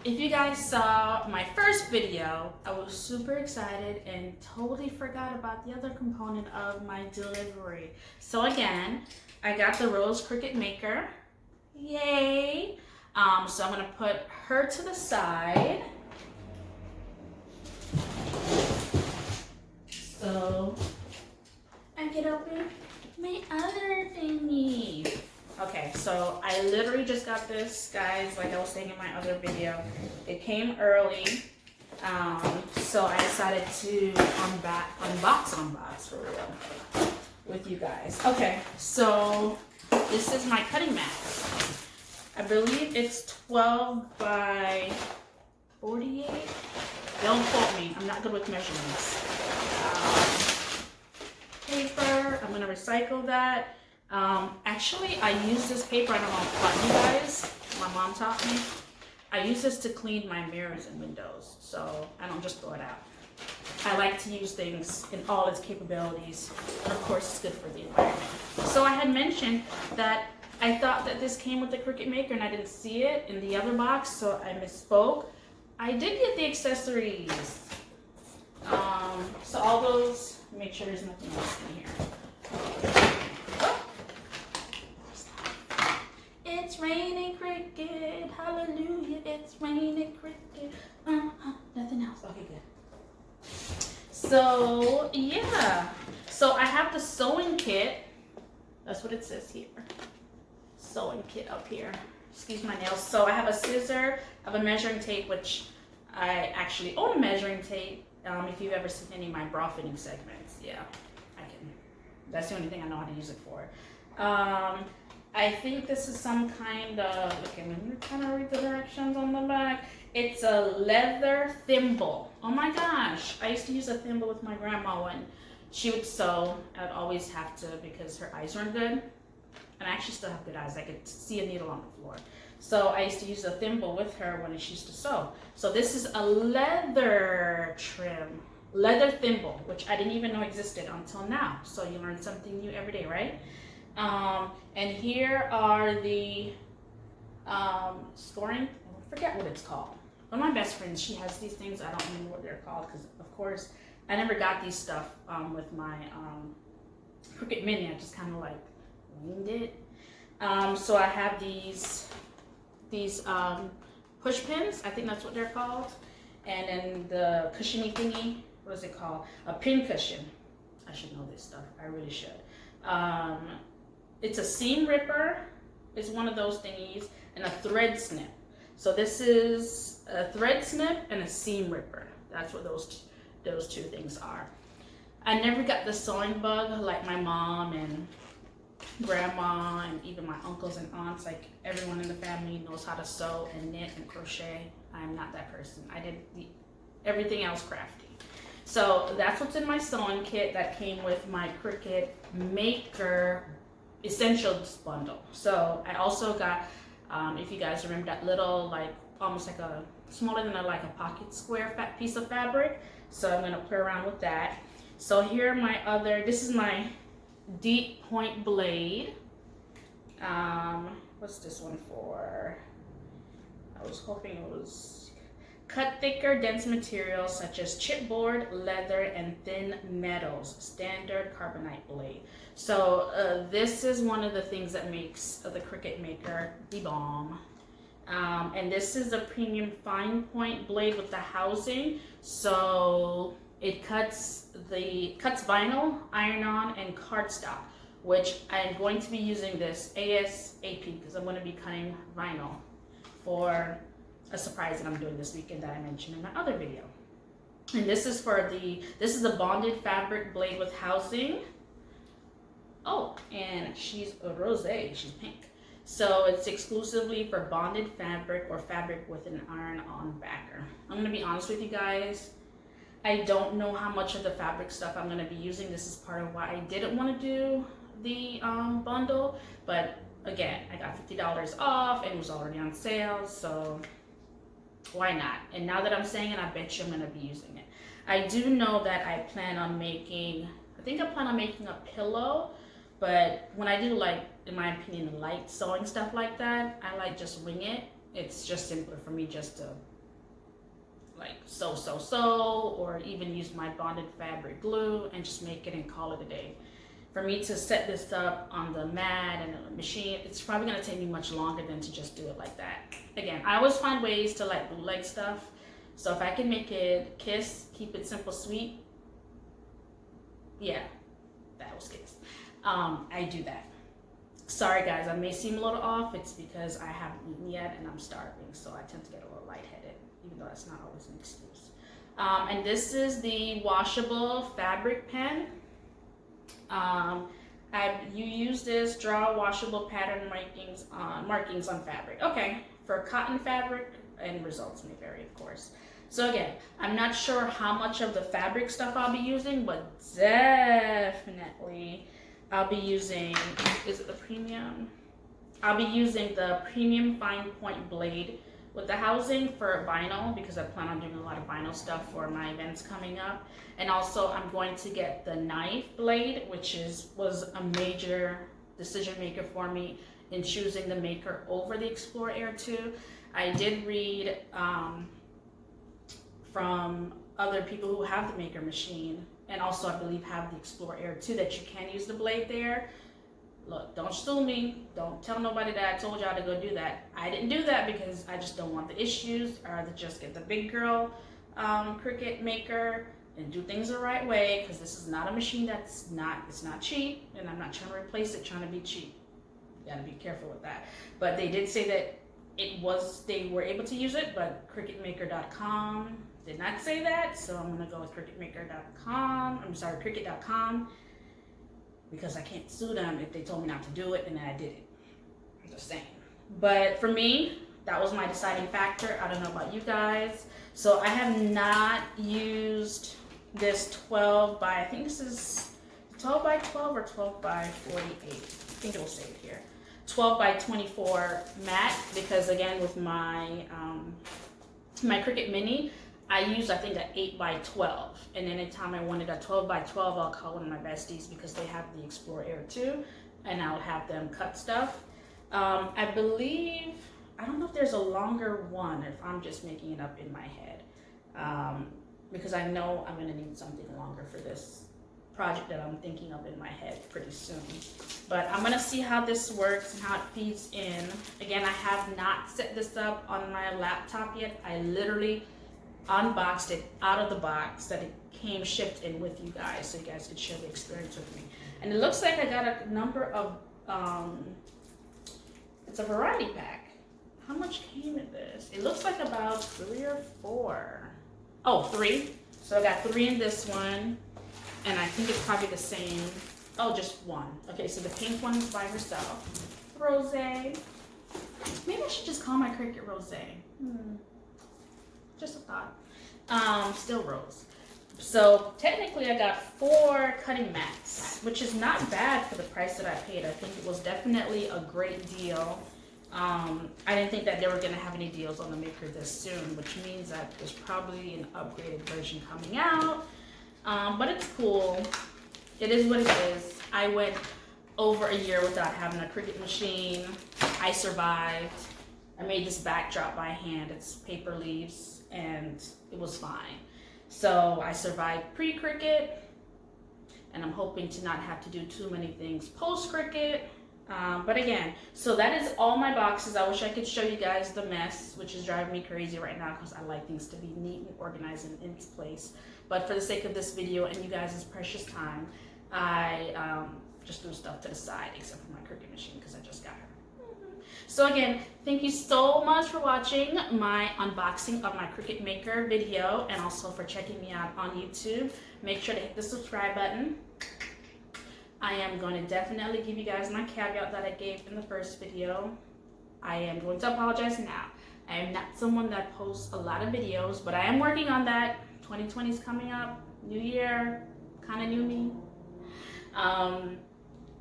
if you guys saw my first video, I was super excited and totally forgot about the other component of my delivery. So again, I got the Rose Cricut Maker. Yay! So I'm gonna put her to the side. So I can open my other thingy. Okay, so I literally just got this, guys, like I was saying in my other video. It came early, so I decided to unbox for real with you guys. Okay, so this is my cutting mat. I believe it's 12 by 48. Don't quote me, I'm not good with measurements. Paper, I'm gonna recycle that. Actually, I use this paper, I don't know about you guys, my mom taught me. I use this to clean my mirrors and windows, so I don't just throw it out. I like to use things in all its capabilities, and of course it's good for the environment. So I had mentioned that I thought that this came with the Cricut Maker and I didn't see it in the other box, so I misspoke. I did get the accessories. So all those, make sure there's nothing else in here. It's raining Cricut, hallelujah, it's raining Cricut. Nothing else, okay, good. So, yeah. So I have the sewing kit. That's what it says here. Sewing kit up here. Excuse my nails. So I have a scissor, I have a measuring tape, which I actually own a measuring tape. If you've ever seen any of my bra fitting segments, yeah, I can. That's the only thing I know how to use it for. I think this is some kind of, okay, let me kind of read the directions on the back. It's a leather thimble. Oh my gosh, I used to use a thimble with my grandma when she would sew. I'd always have to because her eyes weren't good. And I actually still have good eyes. I could see a needle on the floor. So I used to use a thimble with her when she used to sew. So this is a leather trim, leather thimble, which I didn't even know existed until now. So you learn something new every day, right? And here are the scoring, I forget what it's called. One of my best friends, she has these things, I don't remember what they're called, because of course, I never got these stuff with my Cricut Mini, I just kind of like winged it. So I have these push pins, I think that's what they're called. And then the cushiony thingy, what is it called? A pin cushion. I should know this stuff, I really should. It's a seam ripper, is one of those thingies, and a thread snip. So this is a thread snip and a seam ripper. That's what those two things are. I never got the sewing bug like my mom and grandma and even my uncles and aunts. Like everyone in the family knows how to sew and knit and crochet. I'm not that person. I did everything else crafty. So that's what's in my sewing kit that came with my Cricut Maker Essentials bundle. So I also got, if you guys remember that little, like almost like a smaller than like a pocket square piece of fabric. So I'm gonna play around with that. So here are my other, this is my deep point blade. What's this one for? I was hoping it was cut thicker, dense materials such as chipboard, leather, and thin metals. Standard carbonite blade. So this is one of the things that makes the Cricut Maker the bomb. And this is a premium fine point blade with the housing. So it cuts vinyl, iron-on, and cardstock, which I'm going to be using this ASAP because I'm going to be cutting vinyl for a surprise that I'm doing this weekend that I mentioned in my other video. And this is this is a bonded fabric blade with housing. Oh, and she's a rosé, she's pink. So it's exclusively for bonded fabric or fabric with an iron-on backer. I'm gonna be honest with you guys, I don't know how much of the fabric stuff I'm gonna be using. This is part of why I didn't wanna do the bundle, but again, I got $50 off and it was already on sale, so why not? And now that I'm saying it, I bet you I'm gonna be using it. I do know that I plan on making, I think I plan on making a pillow, but when I do, like, in my opinion, light sewing stuff like that, I like just wing it. It's just simpler for me just to like sew, or even use my bonded fabric glue and just make it and call it a day. For me to set this up on the mat and the machine, it's probably gonna take me much longer than to just do it like that. Again, I always find ways to like bootleg stuff. So if I can make it kiss, keep it simple, sweet, yeah, that was kiss. I do that. Sorry guys, I may seem a little off. It's because I haven't eaten yet and I'm starving, so I tend to get a little lightheaded, even though that's not always an excuse. And this is the Washable Fabric Pen. You use this, draw washable pattern markings on fabric. Okay, for cotton fabric, and results may vary, of course. So again, I'm not sure how much of the fabric stuff I'll be using, but definitely I'll be using, is it the premium? I'll be using the premium fine point blade with the housing for vinyl, because I plan on doing a lot of vinyl stuff for my events coming up. And also I'm going to get the knife blade, which was a major decision maker for me in choosing the Maker over the Explore Air 2. I did read from other people who have the Maker machine, and also I believe have the Explore Air 2, that you can use the blade there. Look, don't sue me. Don't tell nobody that I told y'all to go do that. I didn't do that because I just don't want the issues. I'd rather just get the big girl Cricut Maker and do things the right way, because this is not a machine it's not cheap, and I'm not trying to replace it trying to be cheap. You gotta be careful with that. But they did say that they were able to use it, but CricutMaker.com did not say that, so I'm gonna go with CricutMaker.com. I'm sorry, Cricut.com, because I can't sue them if they told me not to do it and then I did it. I'm just saying. But for me, that was my deciding factor. I don't know about you guys. So I have not used this 12 by, I think this is 12 by 12 or 12 by 48. I think it will say it here. 12 by 24 mat, because again, with my my Cricut Mini, I use, I think, an 8 by 12, and anytime I wanted a 12 by 12, I'll call one of my besties, because they have the Explore Air 2, and I'll have them cut stuff. I believe, I don't know if there's a longer one, if I'm just making it up in my head, because I know I'm going to need something longer for this project that I'm thinking of in my head pretty soon. But I'm going to see how this works and how it feeds in. Again, I have not set this up on my laptop yet. I literally unboxed it out of the box that it came shipped in with you guys, so you guys could share the experience with me. And it looks like I got a number of, it's a variety pack. How much came in this? It looks like about 3 or 4. Oh, 3. So I got 3 in this one, and I think it's probably the same. Oh, just 1. Okay, so the pink one is by herself. Rose. Maybe I should just call my Cricut Rose. Just a thought. Still rose. So technically I got 4 cutting mats, which is not bad for the price that I paid. I think it was definitely a great deal. I didn't think that they were going to have any deals on the Maker this soon, which means that there's probably an upgraded version coming out. But it's cool. It is what it is. I went over a year without having a Cricut machine. I survived. I made this backdrop by hand. It's paper leaves, and it was fine. So I survived pre-Cricut, and I'm hoping to not have to do too many things post-Cricut. But again, so that is all my boxes. I wish I could show you guys the mess, which is driving me crazy right now because I like things to be neat and organized and in its place. But for the sake of this video and you guys' precious time, I just threw stuff to the side, except for my Cricut machine because I just got her. So again, thank you so much for watching my unboxing of my Cricut Maker video, and also for checking me out on YouTube. Make sure to hit the subscribe button. I am going to definitely give you guys my caveat that I gave in the first video. I am going to apologize now. I am not someone that posts a lot of videos, but I am working on that. 2020 is coming up, new year, kind of new me.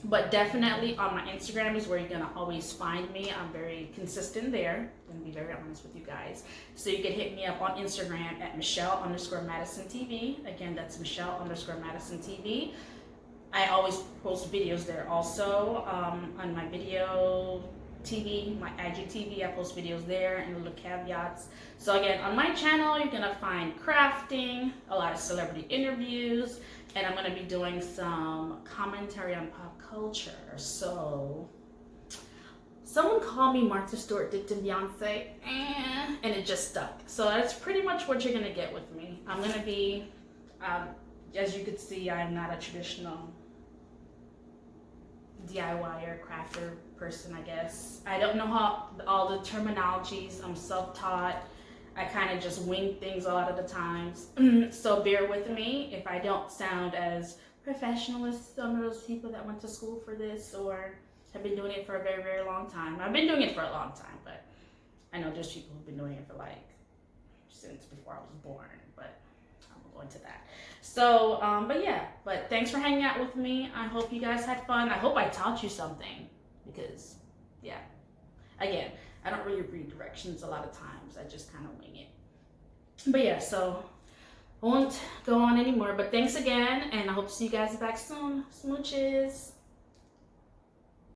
But definitely on my Instagram is where you're gonna always find me. I'm very consistent there. I'm gonna be very honest with you guys. So you can hit me up on Instagram at Michelle_MadisonTV. Again, that's Michelle_MadisonTV. I always post videos there also. On my video TV, my IGTV. I post videos there and little caveats. So again, on my channel, you're gonna find crafting, a lot of celebrity interviews, and I'm gonna be doing some commentary on pop culture. So someone called me Martha Stewart did to Beyonce, and it just stuck. So that's pretty much what you're gonna get with me. I'm gonna be, as you could see, I'm not a traditional DIYer, crafter person, I guess. I don't know how all the terminologies. I'm self-taught. I kind of just wing things a lot of the times. So bear with me if I don't sound as professional as some of those people that went to school for this or have been doing it for a very, very long time. I've been doing it for a long time, but I know there's people who've been doing it for like since before I was born, but I won't go into that. So, but thanks for hanging out with me. I hope you guys had fun. I hope I taught you something because, yeah, again, I don't really read directions a lot of times. I just kind of wing it. But yeah, so I won't go on anymore, but thanks again, and I hope to see you guys back soon. Smooches.